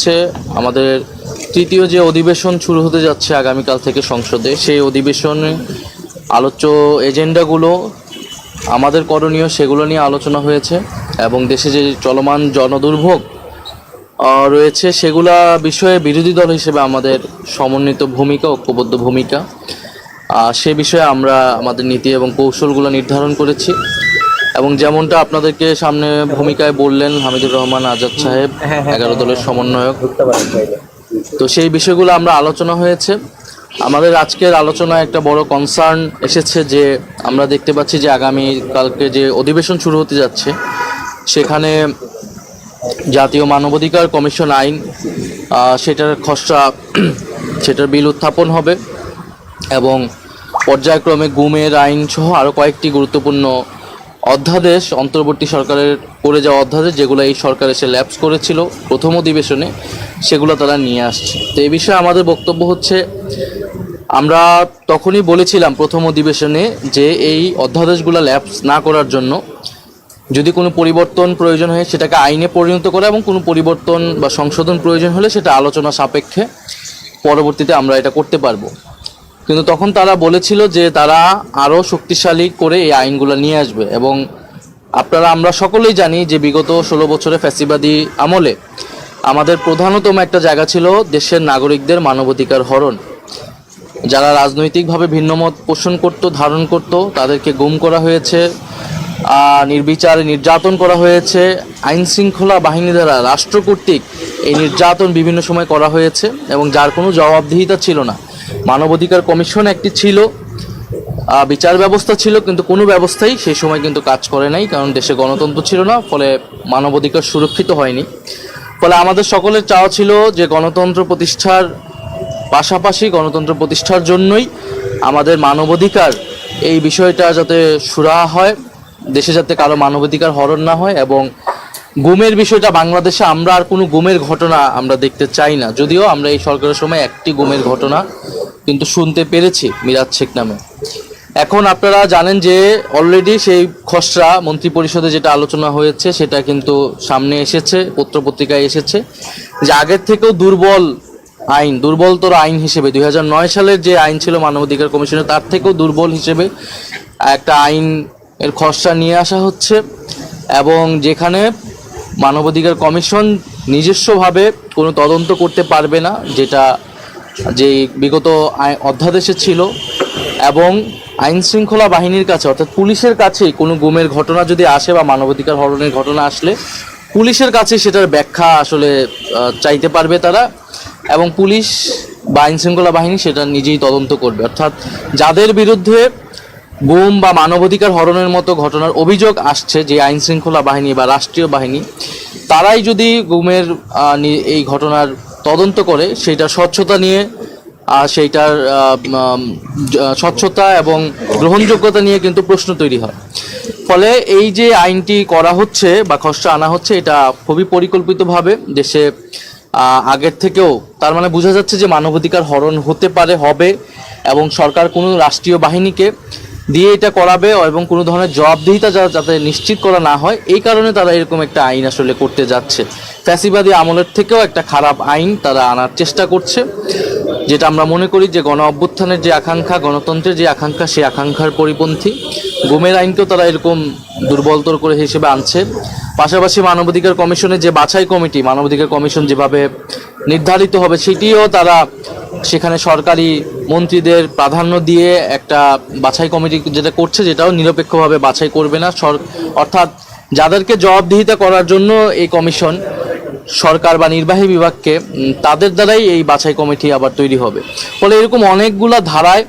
হচ্ছে আমাদের তৃতীয় যে অধিবেশন শুরু হতে যাচ্ছে আগামীকাল থেকে সংসদে, সেই অধিবেশনে আলোচ্য এজেন্ডাগুলো আমাদের করণীয় সেগুলো নিয়ে আলোচনা হয়েছে এবং দেশে যে চলমান জনদুর্ভোগ রয়েছে সেগুলা বিষয়ে বিরোধী দল হিসেবে আমাদের সমন্বিত ভূমিকা, ঐক্যবদ্ধ ভূমিকা, সে বিষয়ে আমরা আমাদের নীতি এবং কৌশলগুলো নির্ধারণ করেছি। এবং যেমনটা আপনাদেরকে সামনে ভূমিকায় বললেন হামিদুর রহমান আজাদ সাহেব, 11 দলের সমন্বয়ক, তো সেই বিষয়গুলো আমরা আলোচনা হয়েছে। আমাদের আজকের আলোচনায় একটা বড় কনসার্ন এসেছে যে আমরা দেখতে পাচ্ছি যে আগামীকালকে যে অধিবেশন শুরু হতে যাচ্ছে সেখানে জাতীয় মানবাধিকার কমিশন আইন সেটার খসড়া, সেটার বিল উত্থাপন হবে এবং পর্যায়ক্রমে গুমের আইন সহ আরও কয়েকটি গুরুত্বপূর্ণ অধ্যাদেশ, অন্তর্বর্তী সরকারের করে যাওয়া অধ্যাদেশ যেগুলো এই সরকার এসে ল্যাপস করেছিল প্রথম অধিবেশনে, সেগুলো তারা নিয়ে আসছে। তো এই বিষয়ে আমাদের বক্তব্য হচ্ছে, আমরা তখনই বলেছিলাম প্রথম অধিবেশনে যে এই অধ্যাদেশগুলো ল্যাপস না করার জন্য যদি কোনো পরিবর্তন প্রয়োজন হয় সেটাকে আইনে পরিণত করা এবং কোনো পরিবর্তন বা সংশোধন প্রয়োজন হলে সেটা আলোচনা সাপেক্ষে পরবর্তীতে আমরা এটা করতে পারবো। কিন্তু তখন তারা বলেছিল যে তারা আরও শক্তিশালী করে এই আইনগুলো নিয়ে আসবে। এবং আমরা সকলেই জানি যে বিগত 16 বছরে ফ্যাসিবাদী আমলে আমাদের প্রধানতম একটা জায়গা ছিল দেশের নাগরিকদের মানবাধিকার হরণ। যারা রাজনৈতিকভাবে ভিন্নমত পোষণ করত, ধারণ করত, তাদেরকে গুম করা হয়েছে, নির্বিচারে নির্যাতন করা হয়েছে, আইন শৃঙ্খলা বাহিনী দ্বারা রাষ্ট্র কর্তৃক এই নির্যাতন বিভিন্ন সময় করা হয়েছে এবং যার কোনো জবাবদিহিতা ছিল না। মানবাধিকার কমিশন একটি ছিল, বিচার ব্যবস্থা ছিল, কিন্তু কোনো ব্যবস্থাই সেই সময় কিন্তু কাজ করে নাই, কারণ দেশে গণতন্ত্র ছিল না, ফলে মানবাধিকার সুরক্ষিত হয়নি। ফলে আমাদের সকলের চাওয়া ছিল যে গণতন্ত্র প্রতিষ্ঠার পাশাপাশি গণতন্ত্র প্রতিষ্ঠার জন্যই আমাদের মানবাধিকার এই বিষয়টা যাতে সুরাহা হয়, দেশে যাতে কারো মানবাধিকার হরণ না হয়। এবং গুমের বিষয়টা বাংলাদেশে আমরা আর কোনো গুমের ঘটনা আমরা দেখতে চাই না, যদিও আমরা এই সরকারের সময় একটি গুমের ঘটনা কিন্তু শুনতে পেরেছি মিরাজ শেখ নামে। এখন আপনারা জানেন যে অলরেডি সেই খসড়া মন্ত্রিপরিষদে যেটা আলোচনা হয়েছে সেটা কিন্তু সামনে এসেছে, পত্রপত্রিকায় এসেছে যে আগের থেকেও দুর্বলতর আইন হিসেবে 2009 সালের যে আইন ছিল মানবাধিকার কমিশনের, তার থেকেও দুর্বল হিসেবে একটা আইন এর খসড়া নিয়ে আসা হচ্ছে। এবং যেখানে মানবাধিকার কমিশন নিজস্বভাবে কোনো তদন্ত করতে পারবে না, যেটা যে বিগত অধ্যাদেশে ছিল, এবং আইন শৃঙ্খলা বাহিনীর কাছে অর্থাৎ পুলিশের কাছেই কোনো গুমের ঘটনা যদি আসে বা মানবাধিকার হরণের ঘটনা আসলে পুলিশের কাছে সেটার ব্যাখ্যা আসলে চাইতে পারবে তারা, এবং পুলিশ বা আইন শৃঙ্খলা বাহিনী সেটা নিজেই তদন্ত করবে। অর্থাৎ যাদের বিরুদ্ধে গুম বা মানবাধিকার হরণের মতো ঘটনার অভিযোগ আসছে, যে আইন শৃঙ্খলা বাহিনী বা রাষ্ট্রীয় বাহিনী, তারাই যদি গুমের এই ঘটনার তদন্ত করে সেইটার স্বচ্ছতা নিয়ে, সেইটার স্বচ্ছতা এবং গ্রহণযোগ্যতা নিয়ে কিন্তু প্রশ্ন তৈরি হয়। ফলে এই যে আইনটি করা হচ্ছে বা খসড়া আনা হচ্ছে, এটা খুবই পরিকল্পিতভাবে দেশে আগের থেকেও, তার মানে বোঝা যাচ্ছে যে মানবাধিকার হরণ হতে পারে, হবে, এবং সরকার কোনো রাষ্ট্রীয় বাহিনীকে দিয়ে এটা করাবে এবং কোনো ধরনের জবাবদিহিতা যাতে নিশ্চিত করা না হয়, এই কারণে তারা এরকম একটা আইন আসলে করতে যাচ্ছে। ফ্যাসিবাদী আমলের থেকেও একটা খারাপ আইন তারা আনার চেষ্টা করছে, যেটা আমরা মনে করি যে গণ অভ্যুত্থানের যে আকাঙ্ক্ষা, গণতন্ত্রের যে আকাঙ্ক্ষা, সেই আকাঙ্ক্ষার পরিপন্থী। গুমের আইনকেও তারা এরকম দুর্বলতর করে হিসেবে আনছে। পাশাপাশি মানবাধিকার কমিশনের যে বাছাই কমিটি, মানবাধিকার কমিশন যেভাবে নির্ধারিত হবে সেটিও তারা সেখানে সরকারি মন্ত্রীদের প্রাধান্য দিয়ে একটা বাছাই কমিটি যেটা করছে, যেটাও নিরপেক্ষভাবে বাছাই করবে না। অর্থাৎ যাদেরকে জবাবদিহিতা করার জন্য এই কমিশন সরকার বা নির্বাহী বিভাগকে, তাদের দ্বারাই এই বাছাই কমিটি আবার তৈরি হবে। ফলে এরকম অনেকগুলা ধারায়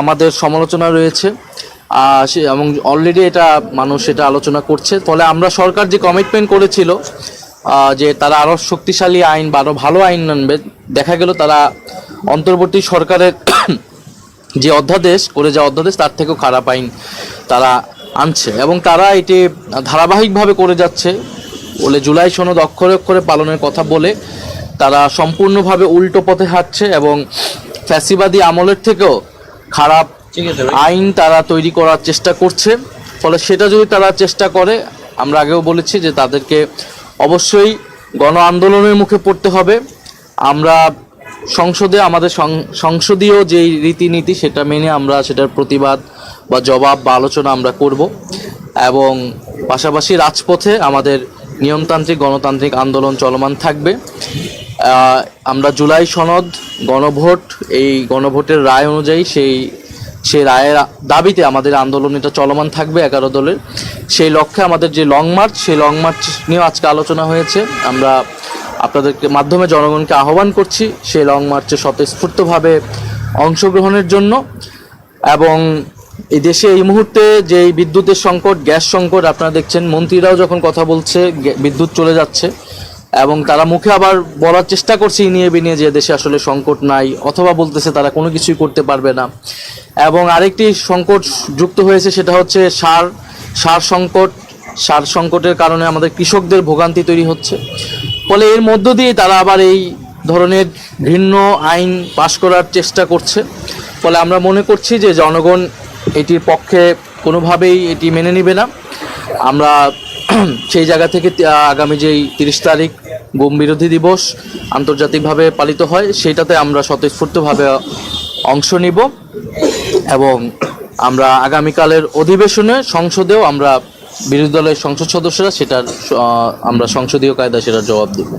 আমাদের সমালোচনা রয়েছে এবং অলরেডি এটা মানুষ এটা আলোচনা করছে। ফলে আমরা সরকার যে কমিটমেন্ট করেছিল যে তারা আরও শক্তিশালী আইন বা আরও ভালো আইন আনবে, দেখা গেল তারা অন্তর্বর্তী সরকারের যে অধ্যাদেশ করে যাওয়া অধ্যাদেশ তার থেকেও খারাপ আইন তারা আনছে এবং তারা এটি ধারাবাহিকভাবে করে যাচ্ছে। বলে জুলাই সনদ অক্ষরে অক্ষরে পালনের কথা বলে তারা সম্পূর্ণভাবে উল্টো পথে হাঁটছে এবং ফ্যাসিবাদী আমলের থেকেও খারাপ আইন তারা তৈরি করার চেষ্টা করছে। ফলে সেটা যদি তারা চেষ্টা করে, আমরা আগেও বলেছি যে তাদেরকে অবশ্যই গণ আন্দোলনের মুখে পড়তে হবে। আমরা সংসদে আমাদের সংসদীয় যেই রীতিনীতি সেটা মেনে আমরা সেটার প্রতিবাদ বা জবাব বা আলোচনা আমরা করব, এবং পাশাপাশি রাজপথে আমাদের নিয়মতান্ত্রিক গণতান্ত্রিক আন্দোলন চলমান থাকবে। আমরা জুলাই সনদ, গণভোট, এই গণভোটের রায় অনুযায়ী সেই রায়ের দাবিতে আমাদের আন্দোলন এটা চলমান থাকবে 11 দলের। সেই লক্ষ্যে আমাদের যে লং মার্চ, সেই লং মার্চ নিয়েও আজকে আলোচনা হয়েছে। আমরা আপনাদেরকে মাধ্যমে জনগণকে আহ্বান করছি সেই লং মার্চে স্বতঃস্ফূর্তভাবে অংশগ্রহণের জন্য। এবং এই দেশে এই মুহূর্তে যে বিদ্যুতের সংকট, গ্যাস সংকট, আপনারা দেখছেন মন্ত্রীরাও যখন কথা বলছে বিদ্যুৎ চলে যাচ্ছে, এবং তারা মুখে আবার বলার চেষ্টা করছে ইনিয়ে বিনিয়ে যে দেশে আসলে সংকট নাই, অথবা বলতেছে তারা কোনো কিছুই করতে পারবে না। এবং আরেকটি সংকট যুক্ত হয়েছে, সেটা হচ্ছে সার সংকট। সার সংকটের কারণে আমাদের কৃষকদের ভোগান্তি তৈরি হচ্ছে। ফলে এর মধ্য দিয়ে তারা আবার এই ধরনের ভিন্ন আইন পাশ করার চেষ্টা করছে। ফলে আমরা মনে করছি যে জনগণ এটির পক্ষে কোনোভাবেই এটি মেনে নেবে না। আমরা সেই জায়গা থেকে আগামী যেই 30 তারিখ গুম বিরোধী দিবস আন্তর্জাতিকভাবে পালিত হয়, সেইটাতে আমরা স্বতঃস্ফূর্তভাবে অংশ নিব, এবং আমরা আগামীকালের অধিবেশনে সংসদেও আমরা বিরোধী দলের সংসদ সদস্যরা সেটার আমরা সংসদীয় কায়দায় সেটার জবাব দেব।